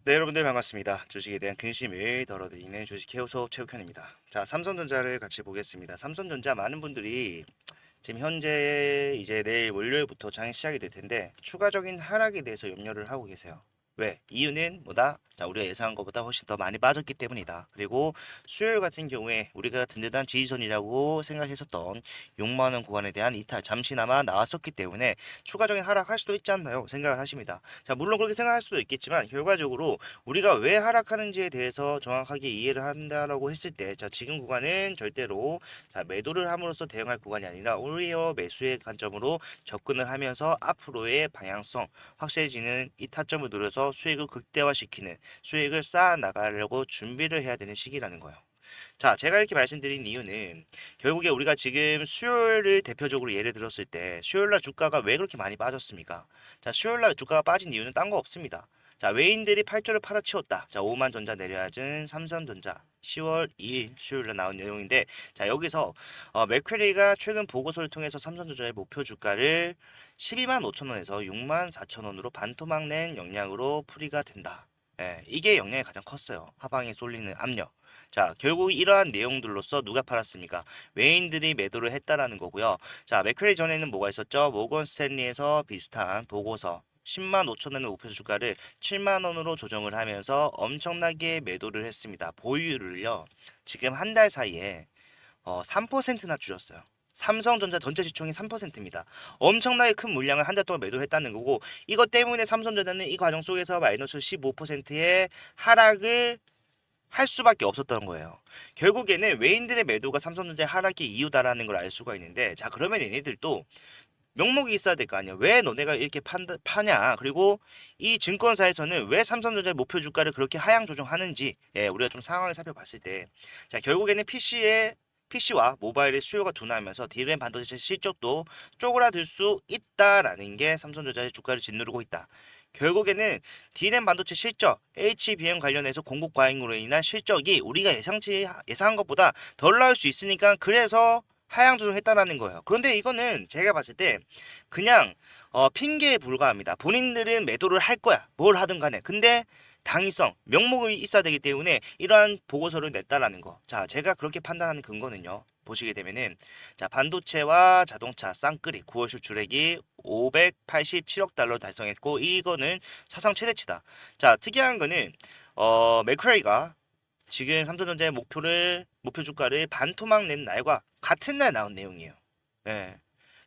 네, 여러분들 반갑습니다. 주식에 대한 근심을 덜어드리는 주식 해오소 최욱현입니다. 자, 삼성전자를 같이 보겠습니다. 삼성전자 많은 분들이 지금 현재 이제 내일 월요일부터 장이 시작이 될 텐데 추가적인 하락에 대해서 염려를 하고 계세요. 왜? 이유는 뭐다? 자, 우리가 예상한 것보다 훨씬 더 많이 빠졌기 때문이다. 그리고 수요일 같은 경우에 우리가 든든한 지지선이라고 생각했었던 6만 원 구간에 대한 이탈 잠시나마 나왔었기 때문에 추가적인 하락할 수도 있지 않나요? 생각을 하십니다. 자, 물론 그렇게 생각할 수도 있겠지만 결과적으로 우리가 왜 하락하는지에 대해서 정확하게 이해를 한다라고 했을 때, 자, 지금 구간은 절대로 자, 매도를 함으로써 대응할 구간이 아니라 오히려 매수의 관점으로 접근을 하면서 앞으로의 방향성 확실해지는 이 타점을 노려서 수익을 극대화시키는, 수익을 쌓아 나가려고 준비를 해야 되는 시기라는 거예요. 자, 제가 이렇게 말씀드린 이유는 결국에 우리가 지금 수요일을 대표적으로 예를 들었을 때 수요일날 주가가 왜 그렇게 많이 빠졌습니까? 자, 수요일날 주가가 빠진 이유는 딴 거 없습니다. 자, 외인들이 8조를 팔아치웠다. 자, 5만 전자 내려앉은 삼성전자 10월 2일 수요일에 나온 내용인데, 자, 여기서 맥퀘리가 최근 보고서를 통해서 삼성전자의 목표 주가를 12만 5천 원에서 6만 4천 원으로 반토막 낸 영향으로 풀이가 된다. 예, 이게 영향이 가장 컸어요. 하방에 쏠리는 압력. 자, 결국 이러한 내용들로서 누가 팔았습니까? 외인들이 매도를 했다라는 거고요. 자, 맥퀘리 전에는 뭐가 있었죠? 모건 스탠리에서 비슷한 보고서 10만 5천 원의 목표 주가를 7만 원으로 조정을 하면서 엄청나게 매도를 했습니다. 보유율을요. 지금 한 달 사이에 3%나 줄였어요. 삼성전자 전체 시총이 3%입니다. 엄청나게 큰 물량을 한 달 동안 매도를 했다는 거고, 이것 때문에 삼성전자는 이 과정 속에서 마이너스 15%의 하락을 할 수밖에 없었던 거예요. 결국에는 외인들의 매도가 삼성전자의 하락의 이유다라는 걸 알 수가 있는데, 자, 그러면 얘네들도 명목이 있어야 될 거 아니야. 왜 너네가 이렇게 파냐? 그리고 이 증권사에서는 왜 삼성전자의 목표 주가를 그렇게 하향 조정하는지, 예, 우리가 좀 상황을 살펴봤을 때, 자, 결국에는 PC와 모바일의 수요가 둔화하면서 DRAM 반도체 실적도 쪼그라들 수 있다라는 게 삼성전자의 주가를 짓누르고 있다. 결국에는 DRAM 반도체 실적, HBM 관련해서 공급 과잉으로 인한 실적이 우리가 예상한 것보다 덜 나올 수 있으니까, 그래서 하향 조정했다라는 거예요. 그런데 이거는 제가 봤을 때 그냥 핑계에 불과합니다. 본인들은 매도를 할 거야. 뭘 하든 간에. 근데 당위성, 명목이 있어야 되기 때문에 이러한 보고서를 냈다라는 거. 자, 제가 그렇게 판단하는 근거는요. 보시게 되면은, 자, 반도체와 자동차 쌍끌이 9월 수출액이 587억 달러 달성했고, 이거는 사상 최대치다. 자, 특이한 거는 맥퀘리가 지금 삼성전자의 목표 주가를 반토막 낸 날과 같은 날 나온 내용이에요. 예.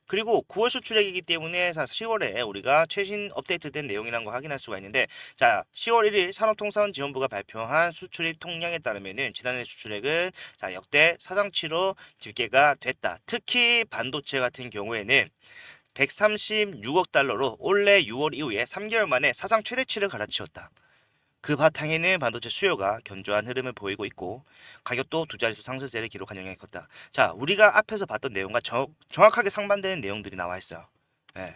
그리고 9월 수출액이기 때문에 10월에 우리가 최신 업데이트된 내용이라는 거 확인할 수가 있는데, 자, 10월 1일 산업통상지원부가 발표한 수출입 통량에 따르면은 지난해 수출액은 자, 역대 사상치로 집계가 됐다. 특히 반도체 같은 경우에는 136억 달러로 올해 6월 이후에 3개월 만에 사상 최대치를 갈아치웠다. 그 바탕에는 반도체 수요가 견조한 흐름을 보이고 있고, 가격도 두 자릿수 상승세를 기록한 영향이 컸다. 자, 우리가 앞에서 봤던 내용과 정확하게 상반되는 내용들이 나와 있어요. 예.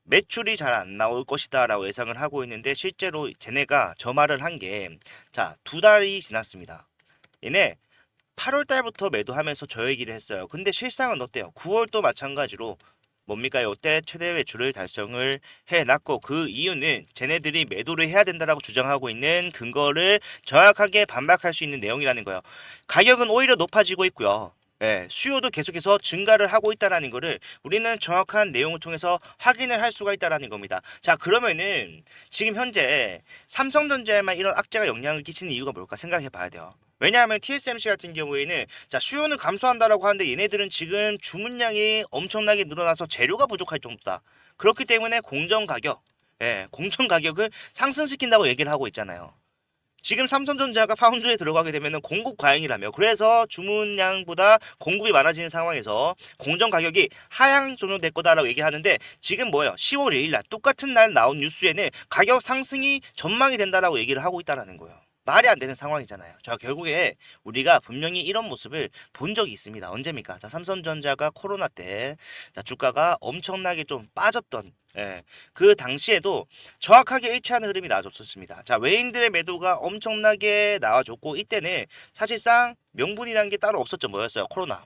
매출이 잘 안 나올 것이다라고 예상을 하고 있는데, 실제로 쟤네가 저 말을 한 게, 자, 두 달이 지났습니다. 얘네 8월 달부터 매도하면서 저 얘기를 했어요. 근데 실상은 어때요? 9월도 마찬가지로 뭡니까? 이때 최대 매출을 달성을 해놨고, 그 이유는 쟤네들이 매도를 해야 된다라고 주장하고 있는 근거를 정확하게 반박할 수 있는 내용이라는 거예요. 가격은 오히려 높아지고 있고요. 예, 수요도 계속해서 증가를 하고 있다라는 거를 우리는 정확한 내용을 통해서 확인을 할 수가 있다라는 겁니다. 자, 그러면은 지금 현재 삼성전자에만 이런 악재가 영향을 끼치는 이유가 뭘까 생각해 봐야 돼요. 왜냐하면 TSMC 같은 경우에는 자, 수요는 감소한다라고 하는데 얘네들은 지금 주문량이 엄청나게 늘어나서 재료가 부족할 정도다. 그렇기 때문에 공정 가격을 상승시킨다고 얘기를 하고 있잖아요. 지금 삼성전자가 파운드에 들어가게 되면은 공급 과잉이라며, 그래서 주문량보다 공급이 많아지는 상황에서 공정 가격이 하향 조정될 거다라고 얘기하는데, 지금 뭐예요? 10월 1일 날 똑같은 날 나온 뉴스에는 가격 상승이 전망이 된다라고 얘기를 하고 있다라는 거예요. 말이 안 되는 상황이잖아요. 자, 결국에 우리가 분명히 이런 모습을 본 적이 있습니다. 언제입니까? 자, 삼성전자가 코로나 때 자, 주가가 엄청나게 좀 빠졌던, 예, 그 당시에도 정확하게 일치하는 흐름이 나와줬었습니다. 자, 외인들의 매도가 엄청나게 나와줬고, 이때는 사실상 명분이라는 게 따로 없었죠. 뭐였어요? 코로나.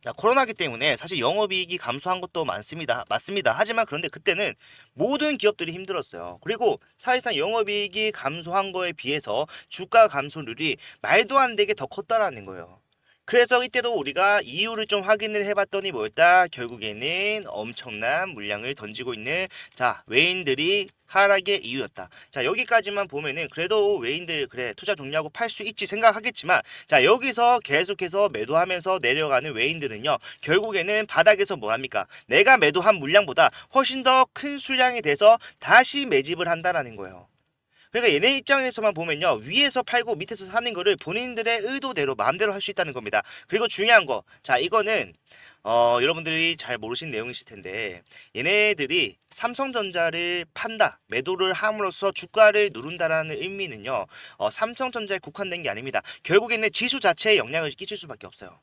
자, 코로나기 때문에 사실 영업이익이 감소한 것도 많습니다. 맞습니다. 하지만 그런데 그때는 모든 기업들이 힘들었어요. 그리고 사실상 영업이익이 감소한 거에 비해서 주가 감소률이 말도 안 되게 더 컸다라는 거예요. 그래서 이때도 우리가 이유를 좀 확인을 해봤더니 뭐였다? 결국에는 엄청난 물량을 던지고 있는 자 외인들이 하락의 이유였다. 자 여기까지만 보면은 그래도 외인들 그래 투자 종료하고 팔 수 있지 생각하겠지만 자 여기서 계속해서 매도하면서 내려가는 외인들은요 결국에는 바닥에서 뭐합니까? 내가 매도한 물량보다 훨씬 더 큰 수량이 돼서 다시 매집을 한다라는 거예요. 그러니까 얘네 입장에서만 보면요 위에서 팔고 밑에서 사는 거를 본인들의 의도대로 마음대로 할 수 있다는 겁니다. 그리고 중요한 거, 자 이거는 여러분들이 잘 모르신 내용이실 텐데 얘네들이 삼성전자를 판다 매도를 함으로써 주가를 누른다라는 의미는요 삼성전자에 국한된 게 아닙니다. 결국에는 지수 자체에 영향을 끼칠 수밖에 없어요.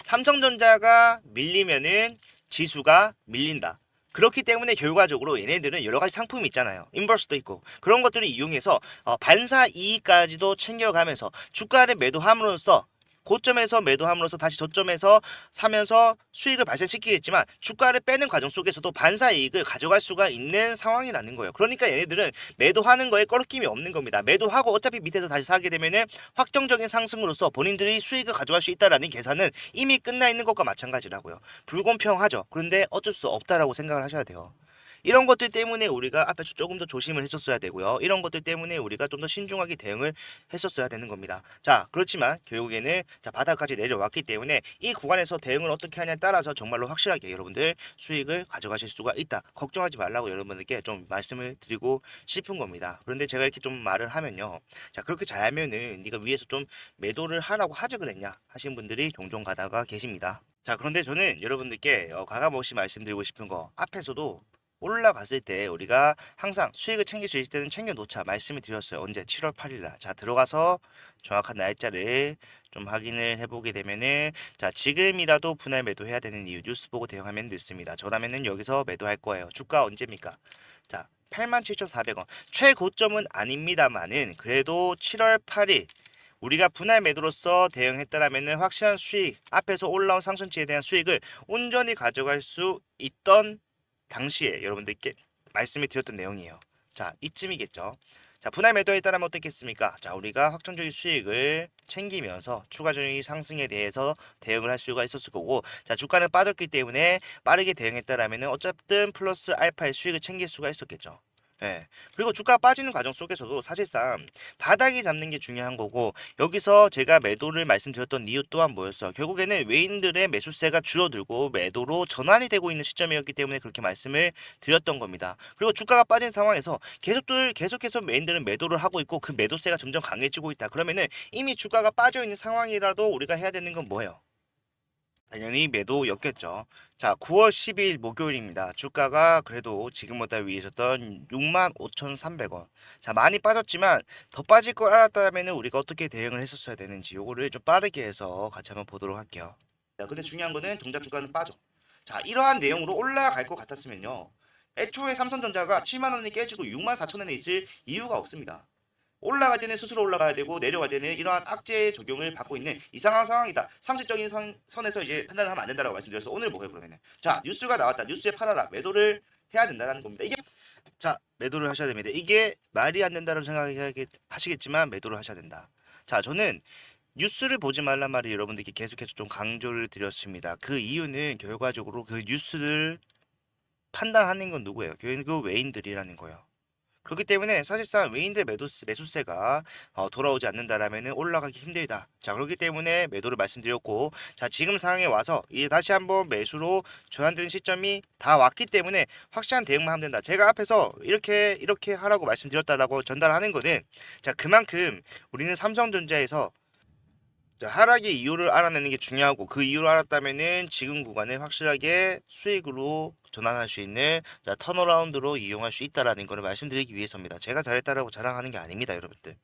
삼성전자가 밀리면은 지수가 밀린다. 그렇기 때문에 결과적으로 얘네들은 여러 가지 상품이 있잖아요. 인버스도 있고 그런 것들을 이용해서 반사 이익까지도 챙겨가면서 주가를 매도함으로써 고점에서 매도함으로써 다시 저점에서 사면서 수익을 발생시키겠지만 주가를 빼는 과정 속에서도 반사 이익을 가져갈 수가 있는 상황이라는 거예요. 그러니까 얘네들은 매도하는 거에 꺼리낌이 없는 겁니다. 매도하고 어차피 밑에서 다시 사게 되면은 확정적인 상승으로서 본인들이 수익을 가져갈 수 있다라는 계산은 이미 끝나 있는 것과 마찬가지라고요. 불공평하죠. 그런데 어쩔 수 없다라고 생각을 하셔야 돼요. 이런 것들 때문에 우리가 앞에 조금 더 조심을 했었어야 되고요. 이런 것들 때문에 우리가 좀 더 신중하게 대응을 했었어야 되는 겁니다. 자, 그렇지만 결국에는 자, 바닥까지 내려왔기 때문에 이 구간에서 대응을 어떻게 하냐에 따라서 정말로 확실하게 여러분들 수익을 가져가실 수가 있다. 걱정하지 말라고 여러분들께 좀 말씀을 드리고 싶은 겁니다. 그런데 제가 이렇게 좀 말을 하면요. 자, 그렇게 잘하면은 네가 위에서 좀 매도를 하라고 하지 그랬냐 하신 분들이 종종 가다가 계십니다. 자, 그런데 저는 여러분들께 과감없이 말씀드리고 싶은 거 앞에서도 올라갔을 때 우리가 항상 수익을 챙길 수 있을 때는 챙겨 놓자 말씀을 드렸어요. 언제? 7월 8일 날. 자, 들어가서 정확한 날짜를 좀 확인을 해보게 되면은 자, 지금이라도 분할 매도해야 되는 이유 뉴스 보고 대응하면 늦습니다. 저라면은 여기서 매도할 거예요. 주가 언제입니까? 자, 87,400원. 최고점은 아닙니다만은 그래도 7월 8일 우리가 분할 매도로서 대응했다라면은 확실한 수익, 앞에서 올라온 상승치에 대한 수익을 온전히 가져갈 수 있던 당시에 여러분들께 말씀을 드렸던 내용이에요. 자, 이쯤이겠죠. 자, 분할 매도에 따르면 어떻겠습니까? 자, 우리가 확정적인 수익을 챙기면서 추가적인 상승에 대해서 대응을 할 수가 있었을 거고, 자, 주가는 빠졌기 때문에 빠르게 대응했다라면은 어쨌든 플러스 알파의 수익을 챙길 수가 있었겠죠. 예. 그리고 주가가 빠지는 과정 속에서도 사실상 바닥이 잡는 게 중요한 거고 여기서 제가 매도를 말씀드렸던 이유 또한 뭐였어요? 결국에는 외인들의 매수세가 줄어들고 매도로 전환이 되고 있는 시점이었기 때문에 그렇게 말씀을 드렸던 겁니다. 그리고 주가가 빠진 상황에서 계속해서 외인들은 매도를 하고 있고 그 매도세가 점점 강해지고 있다. 그러면은 이미 주가가 빠져 있는 상황이라도 우리가 해야 되는 건 뭐예요? 당연히 매도였겠죠. 자, 9월 12일 목요일입니다. 주가가 그래도 지금보다 위에졌던 65,300원. 자, 많이 빠졌지만 더 빠질 걸 알았다면 우리가 어떻게 대응을 했었어야 되는지 요거를 좀 빠르게 해서 같이 한번 보도록 할게요. 자, 근데 중요한 거는 정작 주가는 빠져. 자, 이러한 내용으로 올라갈 것 같았으면요. 애초에 삼성전자가 7만 원이 깨지고 6만 4천 원에 있을 이유가 없습니다. 올라갈 때는 스스로 올라가야 되고 내려갈 때는 이러한 악재 적용을 받고 있는 이상한 상황이다. 상식적인 선에서 이제 판단을 하면 안 된다라고 말씀드려서 오늘 뭐예요 그러면은 자 뉴스가 나왔다. 뉴스에 팔아라. 매도를 해야 된다라는 겁니다. 이게 자 매도를 하셔야 됩니다. 이게 말이 안 된다고 생각하시겠지만 매도를 하셔야 된다. 자 저는 뉴스를 보지 말란 말이 여러분들께 계속해서 좀 강조를 드렸습니다. 그 이유는 결과적으로 그 뉴스를 판단하는 건 누구예요? 결국 외인들이라는 거예요. 그렇기 때문에 사실상 외인들 매수세가 돌아오지 않는다라면 올라가기 힘들다. 자, 그렇기 때문에 매도를 말씀드렸고, 자, 지금 상황에 와서 이제 다시 한번 매수로 전환되는 시점이 다 왔기 때문에 확실한 대응만 하면 된다. 제가 앞에서 이렇게 하라고 말씀드렸다라고 전달하는 거는 자, 그만큼 우리는 삼성전자에서 자, 하락의 이유를 알아내는 게 중요하고 그 이유를 알았다면은 지금 구간을 확실하게 수익으로 전환할 수 있는 자, 턴어라운드로 이용할 수 있다라는 거를 말씀드리기 위해서입니다. 제가 잘했다라고 자랑하는 게 아닙니다, 여러분들.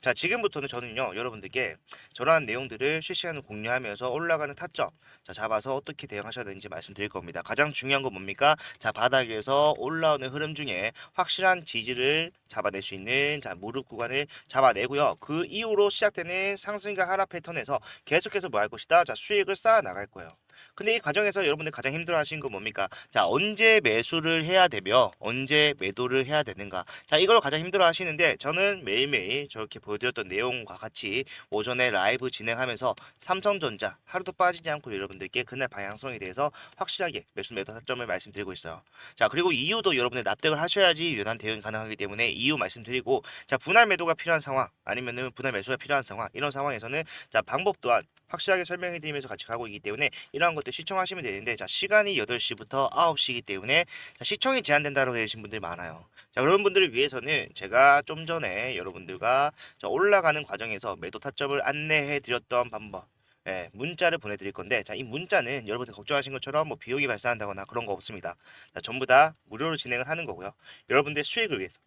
자, 지금부터는 저는요, 여러분들께 저러한 내용들을 실시간으로 공유하면서 올라가는 타점 자, 잡아서 어떻게 대응하셔야 되는지 말씀드릴 겁니다. 가장 중요한 건 뭡니까? 자, 바닥에서 올라오는 흐름 중에 확실한 지지를 잡아낼 수 있는 자, 무릎 구간을 잡아내고요. 그 이후로 시작되는 상승과 하락 패턴에서 계속해서 뭐 할 것이다? 자, 수익을 쌓아 나갈 거예요. 근데 이 과정에서 여러분들 가장 힘들어하시는 건 뭡니까? 자, 언제 매수를 해야 되며 언제 매도를 해야 되는가? 자, 이걸 가장 힘들어하시는데 저는 매일매일 저렇게 보여드렸던 내용과 같이 오전에 라이브 진행하면서 삼성전자 하루도 빠지지 않고 여러분들께 그날 방향성에 대해서 확실하게 매수 매도 타점을 말씀드리고 있어요. 자, 그리고 이유도 여러분들 납득을 하셔야지 유연한 대응이 가능하기 때문에 이유 말씀드리고, 자, 분할 매도가 필요한 상황 아니면은 분할 매수가 필요한 상황, 이런 상황에서는 자, 방법 또한 확실하게 설명해 드리면서 같이 가고 있기 때문에 이러한 것들 시청하시면 되는데, 자, 시간이 8시부터 9시이기 때문에 자, 시청이 제한된다고 되신 분들이 많아요. 자, 그런 분들을 위해서는 제가 좀 전에 여러분들과 자, 올라가는 과정에서 매도 타점을 안내해 드렸던 방법, 예, 문자를 보내드릴 건데, 자, 이 문자는 여러분들 걱정하신 것처럼 뭐 비용이 발생한다거나 그런 거 없습니다. 자, 전부 다 무료로 진행을 하는 거고요. 여러분들의 수익을 위해서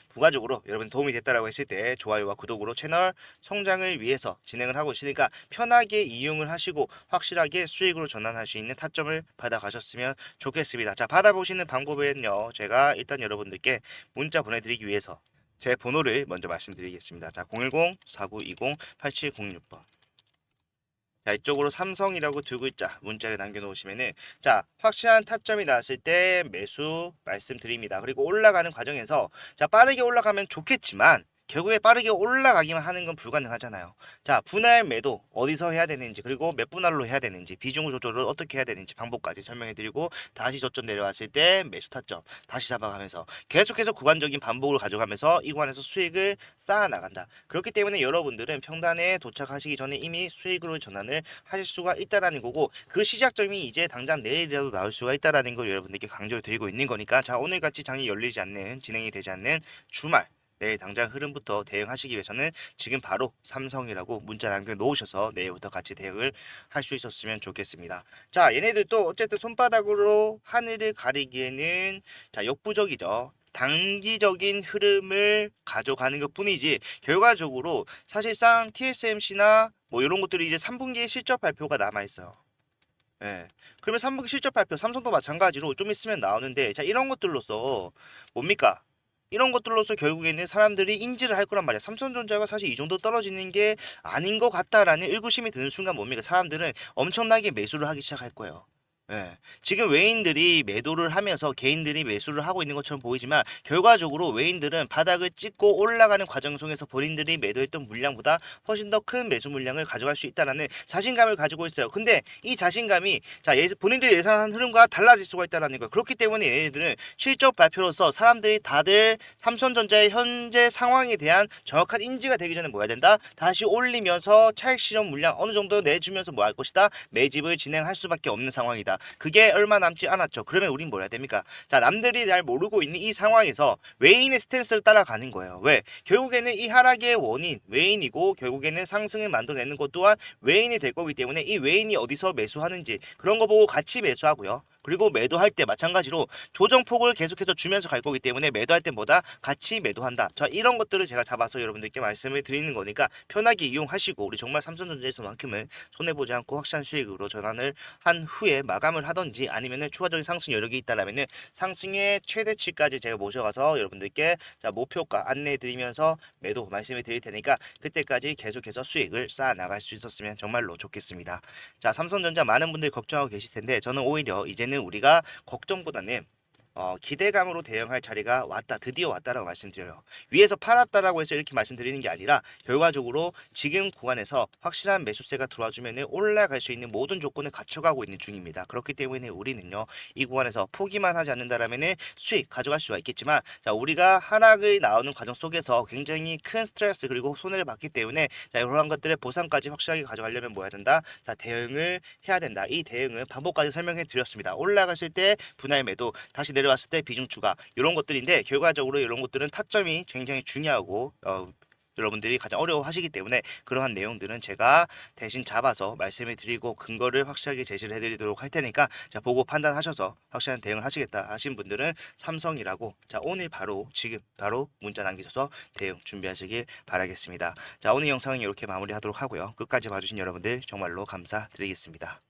부가적으로 여러분 도움이 됐다라고 했을 때 좋아요와 구독으로 채널 성장을 위해서 진행을 하고 있으니까 편하게 이용을 하시고 확실하게 수익으로 전환할 수 있는 타점을 받아가셨으면 좋겠습니다. 자, 받아보시는 방법은요, 제가 일단 여러분들께 문자 보내드리기 위해서 제 번호를 먼저 말씀드리겠습니다. 자, 010-4920-8706번. 자, 이쪽으로 삼성이라고 두 글자 문자를 남겨놓으시면은 자, 확실한 타점이 나왔을 때 매수 말씀드립니다. 그리고 올라가는 과정에서 자, 빠르게 올라가면 좋겠지만 결국에 빠르게 올라가기만 하는 건 불가능하잖아요. 자, 분할 매도 어디서 해야 되는지, 그리고 몇 분할로 해야 되는지, 비중 조절을 어떻게 해야 되는지 방법까지 설명해 드리고, 다시 저점 내려왔을 때 매수 타점 다시 잡아가면서 계속해서 구간적인 반복을 가져가면서 이 구간에서 수익을 쌓아 나간다. 그렇기 때문에 여러분들은 평단에 도착하시기 전에 이미 수익으로 전환을 하실 수가 있다라는 거고, 그 시작점이 이제 당장 내일이라도 나올 수가 있다라는 걸 여러분들께 강조를 드리고 있는 거니까, 자, 오늘같이 장이 열리지 않는, 진행이 되지 않는 주말, 내일 당장 흐름부터 대응하시기 위해서는 지금 바로 삼성이라고 문자 남겨 놓으셔서 내일부터 같이 대응을 할 수 있었으면 좋겠습니다. 자, 얘네들도 어쨌든 손바닥으로 하늘을 가리기에는 자, 역부족이죠. 단기적인 흐름을 가져가는 것 뿐이지 결과적으로 사실상 TSMC나 뭐 이런 것들이 이제 3분기 실적 발표가 남아 있어요. 예. 그러면 3분기 실적 발표, 삼성도 마찬가지로 좀 있으면 나오는데, 자, 이런 것들로서 뭡니까? 이런 것들로서 결국에는 사람들이 인지를 할 거란 말이야. 삼성전자가 사실 이 정도 떨어지는 게 아닌 것 같다라는 의구심이 드는 순간 뭡니까? 사람들은 엄청나게 매수를 하기 시작할 거예요. 예. 지금 외인들이 매도를 하면서 개인들이 매수를 하고 있는 것처럼 보이지만 결과적으로 외인들은 바닥을 찍고 올라가는 과정 속에서 본인들이 매도했던 물량보다 훨씬 더 큰 매수 물량을 가져갈 수 있다는 자신감을 가지고 있어요. 근데 이 자신감이 자, 본인들이 예상한 흐름과 달라질 수가 있다는 거예요. 그렇기 때문에 얘네들은 실적 발표로서 사람들이 다들 삼성전자의 현재 상황에 대한 정확한 인지가 되기 전에 뭐 해야 된다? 다시 올리면서 차익 실현 물량 어느 정도 내주면서 뭐 할 것이다? 매집을 진행할 수밖에 없는 상황이다. 그게 얼마 남지 않았죠. 그러면 우린 뭐 해야 됩니까? 자, 남들이 잘 모르고 있는 이 상황에서 외인의 스탠스를 따라가는 거예요. 왜? 결국에는 이 하락의 원인 외인이고 결국에는 상승을 만들어내는 것 또한 외인이 될 거기 때문에 이 외인이 어디서 매수하는지 그런 거 보고 같이 매수하고요. 그리고 매도할 때 마찬가지로 조정폭을 계속해서 주면서 갈 거기 때문에 매도할 때 뭐다? 같이 매도한다. 자, 이런 것들을 제가 잡아서 여러분들께 말씀을 드리는 거니까 편하게 이용하시고 우리 정말 삼성전자에서만큼은 손해보지 않고 확실한 수익으로 전환을 한 후에 마감을 하던지 아니면은 추가적인 상승 여력이 있다라면은 상승의 최대치까지 제가 모셔가서 여러분들께 자, 목표가 안내해 드리면서 매도 말씀을 드릴 테니까 그때까지 계속해서 수익을 쌓아 나갈 수 있었으면 정말로 좋겠습니다. 자, 삼성전자 많은 분들이 걱정하고 계실 텐데 저는 오히려 이제는 우리가 걱정보다는 기대감으로 대응할 자리가 왔다, 드디어 왔다라고 말씀드려요. 위에서 팔았다라고 해서 이렇게 말씀드리는 게 아니라 결과적으로 지금 구간에서 확실한 매수세가 들어와주면 올라갈 수 있는 모든 조건을 갖춰가고 있는 중입니다. 그렇기 때문에 우리는요, 이 구간에서 포기만 하지 않는다라면 수익 가져갈 수가 있겠지만, 자, 우리가 하락을 나오는 과정 속에서 굉장히 큰 스트레스 그리고 손해를 받기 때문에 자, 이런 것들의 보상까지 확실하게 가져가려면 뭐 해야 된다? 자, 대응을 해야 된다. 이 대응은 방법까지 설명해 드렸습니다. 올라갔을 때 분할 매도, 다시 내려왔을 때 비중 추가 이런 것들인데 결과적으로 이런 것들은 타점이 굉장히 중요하고 여러분들이 가장 어려워하시기 때문에 그러한 내용들은 제가 대신 잡아서 말씀을 드리고 근거를 확실하게 제시를 해드리도록 할 테니까 자, 보고 판단하셔서 확실한 대응을 하시겠다 하신 분들은 삼성이라고 자, 오늘 바로 지금 바로 문자 남기셔서 대응 준비하시길 바라겠습니다. 자, 오늘 영상은 이렇게 마무리하도록 하고요. 끝까지 봐주신 여러분들 정말로 감사드리겠습니다.